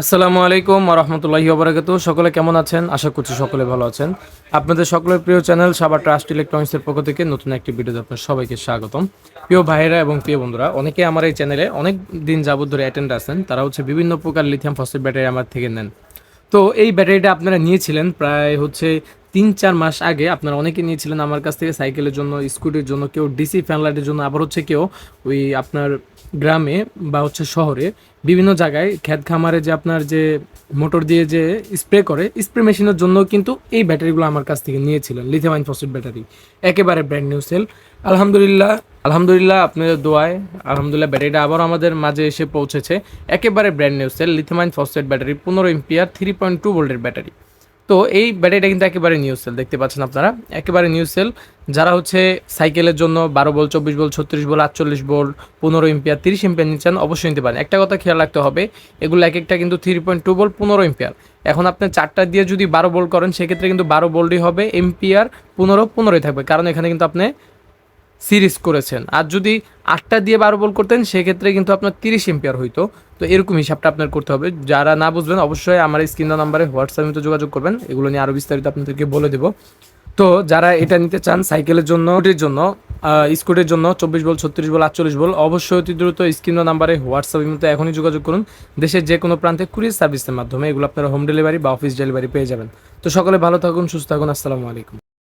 আসসালামু আলাইকুম ওয়া রাহমাতুল্লাহি ওয়া বারাকাতুহু। সকলে কেমন আছেন? আশা করছি সকলে ভালো আছেন। আপনাদের সকলের প্রিয় চ্যানেল সাভার ট্রাস্ট ইলেকট্রনিক্সের পক্ষ থেকে নতুন একটি ভিডিওতে আপনাদের সবাইকে স্বাগতম। প্রিয় ভাইয়েরা এবং প্রিয় বন্ধুরা, অনেকে আমার এই চ্যানেলে অনেক দিন যাবত ধরে অ্যাটেন্ড আছেন। তারা বিভিন্ন প্রকার লিথিয়াম ফসফেট ব্যাটারি আমার থেকে নেন। তো এই ব্যাটারিটা আপনারা নিয়েছিলেন প্রায় ৩-৪ মাস আগে। আপনারা অনেকে নিয়েছিলেন আমার কাছ থেকে সাইকেলের জন্য, স্কুটির জন্য, কেউ ডিসি ফ্যান লাইটের জন্য, আবার কেউ ওই আপনার গ্রামে বা শহরে বিভিন্ন জায়গায় ক্ষেত খামারে যে আপনার যে মোটর দিয়ে যে স্প্রে করে, স্প্রে মেশিনের জন্য কিন্তু এই ব্যাটারিগুলো আমার কাছ থেকে নিয়েছিলেন। লিথিয়াম আয়ন ফসফেট ব্যাটারি একেবারে ব্র্যান্ড নিউ সেল। আলহামদুলিল্লাহ আলহামদুলিল্লাহ আপনাদের দোয়ায় আলহামদুলিল্লাহ ব্যাটারিটা আবার আমাদের মাঝে এসে পৌঁছেছে। একেবারে brand new cell lithium ion phosphate battery 15 ampere 3.2 ভোল্টের ব্যাটারি। তো এই ব্যাটারিটা কিন্তু একেবারে নিউ সেল, দেখতে পাচ্ছেন আপনারা, একেবারে নিউ সেল। যারা সাইকেলের জন্য 12 volt, 24 volt, 36 volt, 48 volt, 15 ampere, 30 ampere নিচ্ছেন, অবশ্যই নিতে পারেন। একটা কথা খেয়াল রাখতে হবে, এগুলো এক একটা কিন্তু 3.2 ভোল্ট, 15 এম্পিয়ার। এখন আপনি চারটা দিয়ে যদি 12 ভোল্ট করেন, সেক্ষেত্রে কিন্তু 12 ভোল্টই হবে, এম্পিয়ার 15 থাকবে, কারণ এখানে কিন্তু আপনি সিরিজ করেছেন। আর যদি 8টা দিয়ে 12 ভোল্ট করতেন, সেক্ষেত্রে কিন্তু আপনার 30 এম্পিয়ার হইতো। তো এরকম হিসাবটা আপনার করতে হবে। যারা না বুঝবেন অবশ্যই আমার স্ক্রিন নাম্বারে হোয়াটসঅ্যাপে যোগাযোগ করবেন, এগুলো নিয়ে আরও বিস্তারিত আপনাদেরকে বলে দেবো। তো যারা এটা নিতে চান সাইকেলের জন্য, স্কুটির জন্য 24 ভোল্ট, 36 ভোল্ট, 48 ভোল্ট, অবশ্যই অতি দ্রুত স্ক্রিন নাম্বারে হোয়াটসঅ্যাপের মতো এখনই যোগাযোগ করুন। দেশের যে কোনো প্রান্তে কুরিয়ার সার্ভিসের মাধ্যমে এগুলো আপনারা হোম ডেলিভারি বা অফিস ডেলিভারি পেয়ে যাবেন। তো সকলে ভালো থাকুন, সুস্থ থাকুন। আসসালামু আলাইকুম।